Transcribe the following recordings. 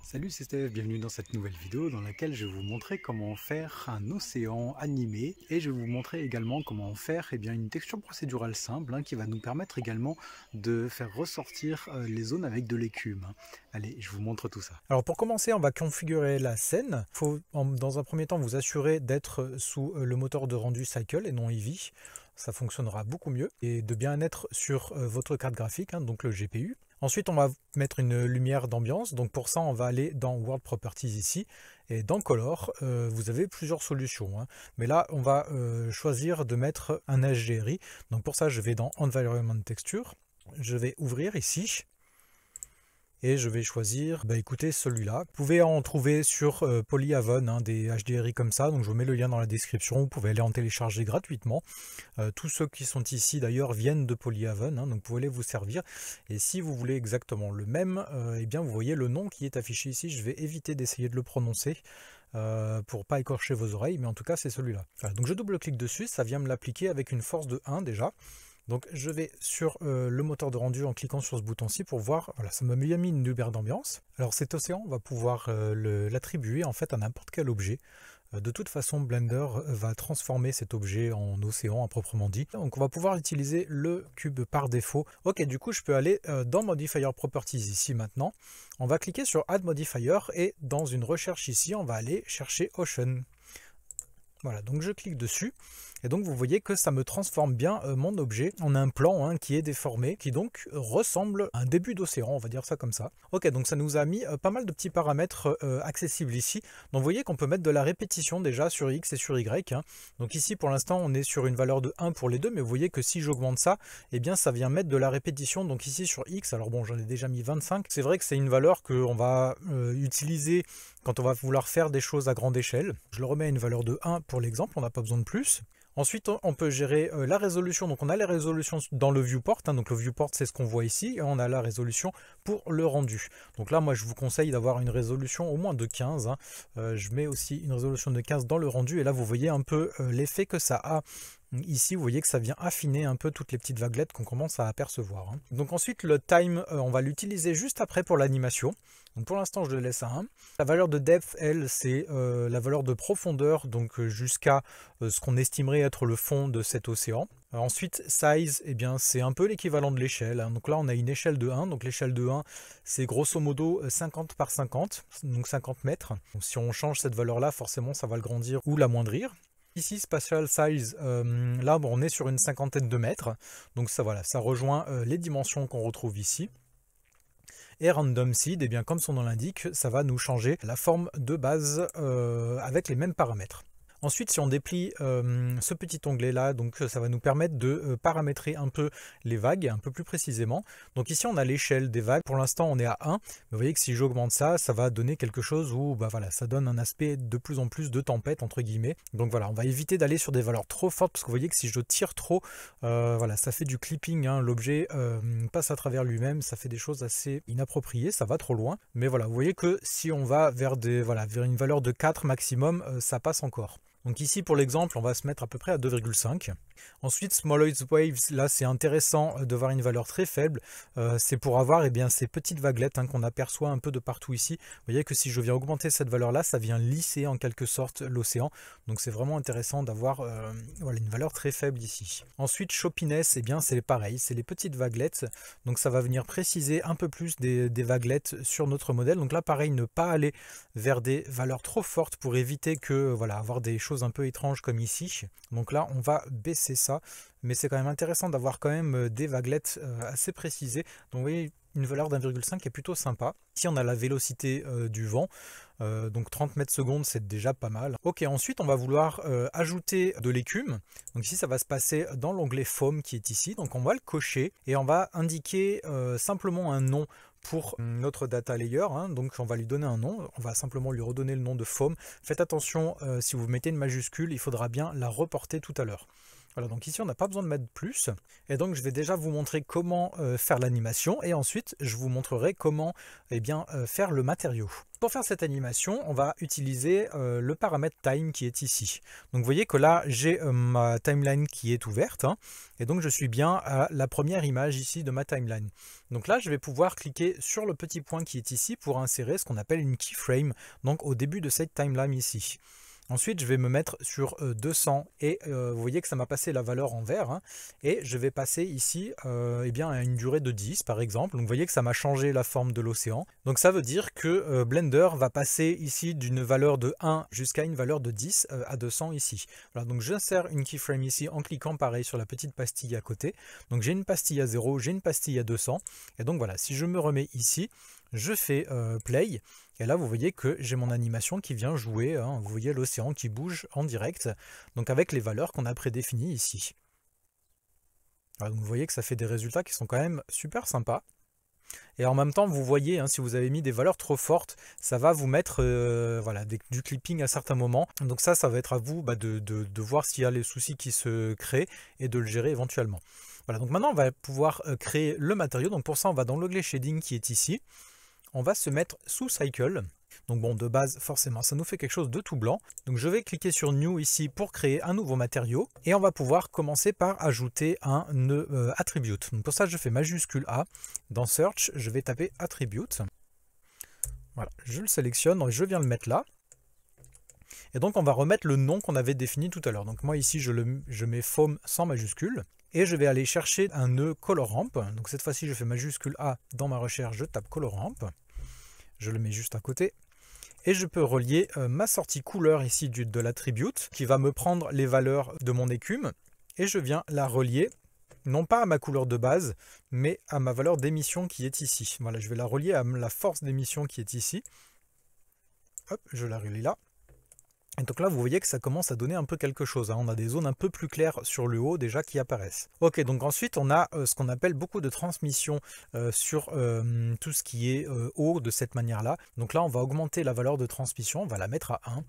Salut, c'est Steve, bienvenue dans cette nouvelle vidéo dans laquelle je vais vous montrer comment faire un océan animé et je vais vous montrer également comment faire une texture procédurale simple qui va nous permettre également de faire ressortir les zones avec de l'écume. Allez, je vous montre tout ça. Alors pour commencer, on va configurer la scène. Il faut dans un premier temps vous assurer d'être sous le moteur de rendu Cycle et non Eevee. Ça fonctionnera beaucoup mieux et de bien être sur votre carte graphique, donc le GPU. Ensuite, on va mettre une lumière d'ambiance. Donc pour ça, on va aller dans World Properties ici. Et dans Color, vous avez plusieurs solutions. Mais là, on va choisir de mettre un HDRI. Donc pour ça, je vais dans Environment Texture. Je vais ouvrir ici. Et je vais choisir, écoutez, celui-là. Vous pouvez en trouver sur Polyhaven, des HDRI comme ça. Donc je vous mets le lien dans la description. Vous pouvez aller en télécharger gratuitement. Tous ceux qui sont ici d'ailleurs viennent de Polyhaven, donc vous pouvez les vous servir. Et si vous voulez exactement le même, vous voyez le nom qui est affiché ici. Je vais éviter d'essayer de le prononcer pour pas écorcher vos oreilles, mais en tout cas c'est celui-là. Voilà, donc je double-clique dessus, ça vient me l'appliquer avec une force de 1 déjà. Donc je vais sur le moteur de rendu en cliquant sur ce bouton-ci pour voir, voilà, ça m'a bien mis une lumière d'ambiance. Alors cet océan, on va pouvoir l'attribuer en fait à n'importe quel objet. De toute façon, Blender va transformer cet objet en océan à proprement dit. Donc on va pouvoir utiliser le cube par défaut. Ok, du coup je peux aller dans Modifier Properties ici maintenant. On va cliquer sur Add Modifier et dans une recherche ici, on va aller chercher Ocean. Voilà, donc je clique dessus. Et donc vous voyez que ça me transforme bien mon objet en un plan qui est déformé, qui donc ressemble à un début d'océan, on va dire ça comme ça. Ok, donc ça nous a mis pas mal de petits paramètres accessibles ici. Donc vous voyez qu'on peut mettre de la répétition déjà sur X et sur Y. Donc ici pour l'instant on est sur une valeur de 1 pour les deux, mais vous voyez que si j'augmente ça, ça vient mettre de la répétition. Donc ici sur X, alors bon j'en ai déjà mis 25. C'est vrai que c'est une valeur qu'on va utiliser quand on va vouloir faire des choses à grande échelle. Je le remets à une valeur de 1 pour l'exemple, on n'a pas besoin de plus. Ensuite, on peut gérer la résolution. Donc, on a les résolutions dans le viewport. Donc, le viewport, c'est ce qu'on voit ici. Et on a la résolution pour le rendu. Donc là, moi, je vous conseille d'avoir une résolution au moins de 15. Je mets aussi une résolution de 15 dans le rendu. Et là, vous voyez un peu l'effet que ça a. Ici, vous voyez que ça vient affiner un peu toutes les petites vaguelettes qu'on commence à apercevoir. Donc ensuite, le time, on va l'utiliser juste après pour l'animation. Donc pour l'instant, je le laisse à 1. La valeur de depth, elle, c'est la valeur de profondeur, donc jusqu'à ce qu'on estimerait être le fond de cet océan. Ensuite, size, c'est un peu l'équivalent de l'échelle. Donc là, on a une échelle de 1. Donc l'échelle de 1, c'est grosso modo 50 par 50, donc 50 mètres. Donc si on change cette valeur-là, forcément, ça va le grandir ou l'amoindrir. Ici, Spatial Size, là on est sur une cinquantaine de mètres, donc ça voilà, ça rejoint les dimensions qu'on retrouve ici. Et Random Seed, comme son nom l'indique, ça va nous changer la forme de base avec les mêmes paramètres. Ensuite, si on déplie ce petit onglet là, donc ça va nous permettre de paramétrer un peu les vagues, un peu plus précisément. Donc ici, on a l'échelle des vagues. Pour l'instant, on est à 1. Mais vous voyez que si j'augmente ça, ça va donner quelque chose où ça donne un aspect de plus en plus de tempête, entre guillemets. Donc voilà, on va éviter d'aller sur des valeurs trop fortes, parce que vous voyez que si je tire trop, ça fait du clipping. L'objet passe à travers lui-même, ça fait des choses assez inappropriées, ça va trop loin. Mais voilà, vous voyez que si on va vers une valeur de 4 maximum, ça passe encore. Donc ici pour l'exemple, on va se mettre à peu près à 2,5. Ensuite, Small Waves, là c'est intéressant de voir une valeur très faible. C'est pour avoir ces petites vaguelettes qu'on aperçoit un peu de partout ici. Vous voyez que si je viens augmenter cette valeur-là, ça vient lisser en quelque sorte l'océan. Donc c'est vraiment intéressant d'avoir une valeur très faible ici. Ensuite, Choppiness, c'est pareil, c'est les petites vaguelettes. Donc ça va venir préciser un peu plus des vaguelettes sur notre modèle. Donc là pareil, ne pas aller vers des valeurs trop fortes pour éviter que avoir des choses un peu étranges comme ici. Donc là on va baisser ça, mais c'est quand même intéressant d'avoir quand même des vaguelettes assez précisées. Donc vous voyez, une valeur d'1,5 est plutôt sympa. Ici on a la vélocité du vent, donc 30 mètres secondes, c'est déjà pas mal. Ok, ensuite on va vouloir ajouter de l'écume. Donc ici ça va se passer dans l'onglet Foam qui est ici. Donc on va le cocher et on va indiquer simplement un nom pour notre data layer, donc on va lui donner un nom, on va simplement lui redonner le nom de Foam. Faites attention, si vous mettez une majuscule, il faudra bien la reporter tout à l'heure. Voilà, donc ici on n'a pas besoin de mettre plus. Et donc je vais déjà vous montrer comment faire l'animation et ensuite je vous montrerai comment faire le matériau. Pour faire cette animation, on va utiliser le paramètre time qui est ici. Donc vous voyez que là j'ai ma timeline qui est ouverte hein, et donc je suis bien à la première image ici de ma timeline. Donc là je vais pouvoir cliquer sur le petit point qui est ici pour insérer ce qu'on appelle une keyframe, donc au début de cette timeline ici. Ensuite, je vais me mettre sur 200 et vous voyez que ça m'a passé la valeur en vert hein, et je vais passer ici à une durée de 10 par exemple. Donc vous voyez que ça m'a changé la forme de l'océan. Donc ça veut dire que Blender va passer ici d'une valeur de 1 jusqu'à une valeur de 10 à 200 ici. Voilà, donc j'insère une keyframe ici en cliquant pareil sur la petite pastille à côté. Donc j'ai une pastille à 0, j'ai une pastille à 200 et donc voilà, si je me remets ici, je fais play. Et là, vous voyez que j'ai mon animation qui vient jouer. Hein, vous voyez l'océan qui bouge en direct, donc avec les valeurs qu'on a prédéfinies ici. Alors, donc vous voyez que ça fait des résultats qui sont quand même super sympas. Et en même temps, vous voyez, hein, si vous avez mis des valeurs trop fortes, ça va vous mettre du clipping à certains moments. Donc ça va être à vous de voir s'il y a les soucis qui se créent et de le gérer éventuellement. Voilà, donc maintenant, on va pouvoir créer le matériau. Donc pour ça, on va dans l'onglet Shading qui est ici. On va se mettre sous Cycle. Donc bon, de base, forcément, ça nous fait quelque chose de tout blanc. Donc je vais cliquer sur New ici pour créer un nouveau matériau. Et on va pouvoir commencer par ajouter un attribute. Donc pour ça, je fais majuscule A. Dans Search, je vais taper Attribute. Voilà, je le sélectionne et je viens le mettre là. Et donc on va remettre le nom qu'on avait défini tout à l'heure. Donc moi ici, je mets Foam sans majuscule. Et je vais aller chercher un nœud Color Ramp. Donc cette fois-ci, je fais majuscule A dans ma recherche, je tape Color Ramp. Je le mets juste à côté. Et je peux relier ma sortie couleur ici de l'attribute qui va me prendre les valeurs de mon écume. Et je viens la relier, non pas à ma couleur de base, mais à ma valeur d'émission qui est ici. Voilà, je vais la relier à la force d'émission qui est ici. Hop, je la relie là. Et donc là, vous voyez que ça commence à donner un peu quelque chose. Hein. On a des zones un peu plus claires sur le haut déjà qui apparaissent. Ok, donc ensuite, on a ce qu'on appelle beaucoup de transmission sur tout ce qui est haut de cette manière-là. Donc là, on va augmenter la valeur de transmission, on va la mettre à 1.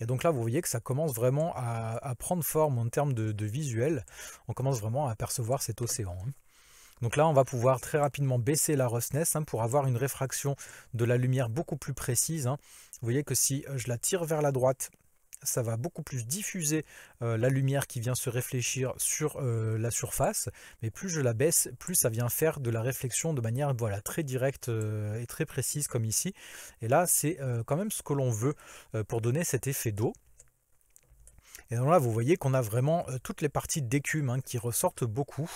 Et donc là, vous voyez que ça commence vraiment à prendre forme en termes de visuel. On commence vraiment à apercevoir cet océan. Hein. Donc là, on va pouvoir très rapidement baisser la roughness pour avoir une réfraction de la lumière beaucoup plus précise. Hein. Vous voyez que si je la tire vers la droite, ça va beaucoup plus diffuser la lumière qui vient se réfléchir sur la surface, mais plus je la baisse, plus ça vient faire de la réflexion de manière très directe et très précise comme ici. Et là, c'est quand même ce que l'on veut pour donner cet effet d'eau. Et donc là, vous voyez qu'on a vraiment toutes les parties d'écume qui ressortent beaucoup.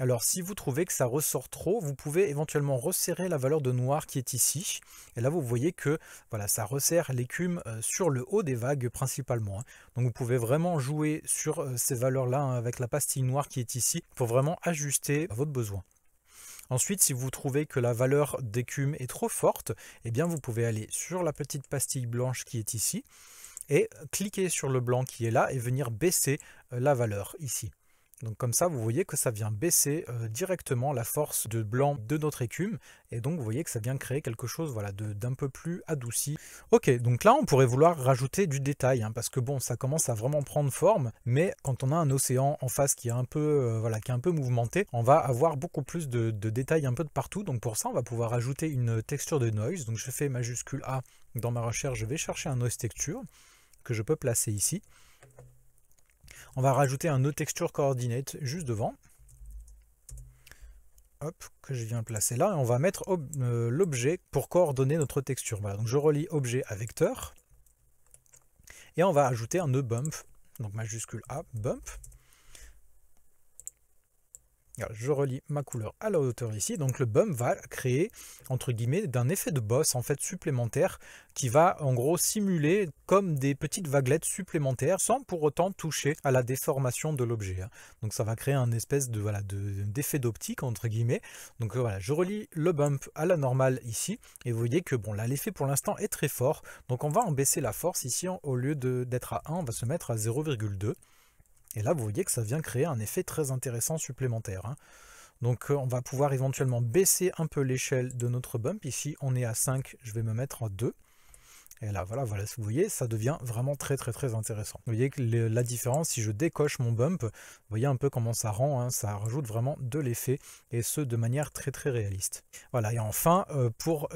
Alors si vous trouvez que ça ressort trop, vous pouvez éventuellement resserrer la valeur de noir qui est ici. Et là vous voyez que voilà, ça resserre l'écume sur le haut des vagues principalement. Hein. Donc vous pouvez vraiment jouer sur ces valeurs-là avec la pastille noire qui est ici pour vraiment ajuster à votre besoin. Ensuite, si vous trouvez que la valeur d'écume est trop forte, eh bien vous pouvez aller sur la petite pastille blanche qui est ici et cliquer sur le blanc qui est là et venir baisser la valeur ici. Donc comme ça, vous voyez que ça vient baisser directement la force de blanc de notre écume. Et donc vous voyez que ça vient créer quelque chose d'un peu plus adouci. Ok, donc là on pourrait vouloir rajouter du détail. Parce que bon, ça commence à vraiment prendre forme. Mais quand on a un océan en face qui est un peu, qui est un peu mouvementé, on va avoir beaucoup plus de détails un peu de partout. Donc pour ça, on va pouvoir ajouter une texture de noise. Donc je fais majuscule A dans ma recherche. Je vais chercher un noise texture que je peux placer ici. On va rajouter un nœud texture coordinate juste devant. Hop, que je viens placer là. Et on va mettre l'objet pour coordonner notre texture. Voilà, donc je relie objet à vecteur. Et on va ajouter un nœud bump. Donc majuscule A, bump. Alors, je relie ma couleur à la hauteur ici, donc le bump va créer entre guillemets d'un effet de boss en fait supplémentaire qui va en gros simuler comme des petites vaguelettes supplémentaires sans pour autant toucher à la déformation de l'objet. Donc ça va créer un espèce d'effet d'optique entre guillemets. Donc voilà, je relie le bump à la normale ici et vous voyez que bon là l'effet pour l'instant est très fort, donc on va en baisser la force ici au lieu d'être à 1, on va se mettre à 0,2. Et là, vous voyez que ça vient créer un effet très intéressant supplémentaire. Hein. Donc on va pouvoir éventuellement baisser un peu l'échelle de notre bump. Ici, on est à 5, je vais me mettre en 2. Et là, voilà, vous voyez, ça devient vraiment très intéressant. Vous voyez que la différence, si je décoche mon bump, vous voyez un peu comment ça rend, hein, ça rajoute vraiment de l'effet, et ce, de manière très réaliste. Voilà, et enfin, pour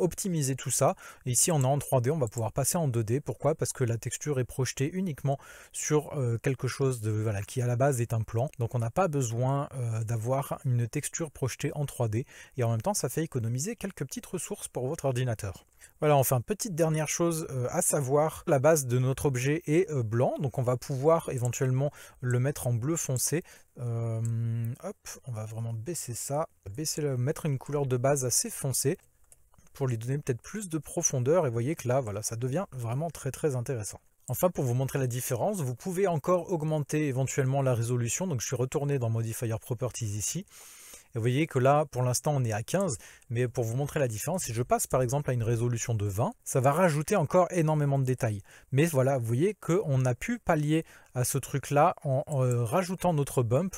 optimiser tout ça, ici on est en 3D, on va pouvoir passer en 2D. Pourquoi? Parce que la texture est projetée uniquement sur quelque chose de, voilà, qui à la base est un plan. Donc on n'a pas besoin d'avoir une texture projetée en 3D. Et en même temps, ça fait économiser quelques petites ressources pour votre ordinateur. Voilà, enfin, petite dernière chose à savoir, la base de notre objet est blanc, donc on va pouvoir éventuellement le mettre en bleu foncé. Hop, on va vraiment baisser ça, mettre une couleur de base assez foncée pour lui donner peut-être plus de profondeur, et vous voyez que là, voilà, ça devient vraiment très intéressant. Enfin, pour vous montrer la différence, vous pouvez encore augmenter éventuellement la résolution, donc je suis retourné dans Modifier Properties ici. Et vous voyez que là, pour l'instant, on est à 15, mais pour vous montrer la différence, si je passe par exemple à une résolution de 20, ça va rajouter encore énormément de détails. Mais voilà, vous voyez qu'on a pu pallier à ce truc-là en rajoutant notre bump.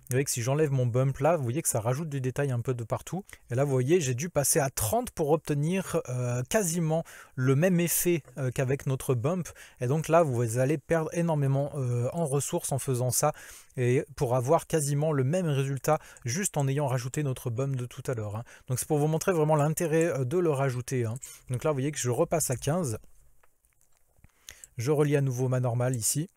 Vous voyez que si j'enlève mon bump là, vous voyez que ça rajoute du détail un peu de partout. Et là, vous voyez, j'ai dû passer à 30 pour obtenir quasiment le même effet qu'avec notre bump. Et donc là, vous allez perdre énormément en ressources en faisant ça. Et pour avoir quasiment le même résultat juste en ayant rajouté notre bump de tout à l'heure. Hein. Donc c'est pour vous montrer vraiment l'intérêt de le rajouter. Hein. Donc là, vous voyez que je repasse à 15. Je relie à nouveau ma normale ici.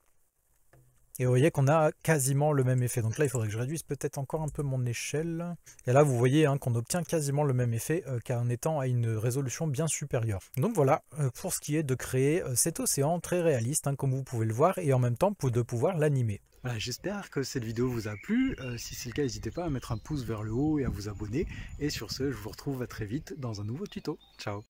Et vous voyez qu'on a quasiment le même effet. Donc là, il faudrait que je réduise peut-être encore un peu mon échelle. Et là, vous voyez hein, qu'on obtient quasiment le même effet qu'en étant à une résolution bien supérieure. Donc voilà, pour ce qui est de créer cet océan très réaliste, hein, comme vous pouvez le voir, et en même temps de pouvoir l'animer. Voilà, j'espère que cette vidéo vous a plu. Si c'est le cas, n'hésitez pas à mettre un pouce vers le haut et à vous abonner. Et sur ce, je vous retrouve très vite dans un nouveau tuto. Ciao!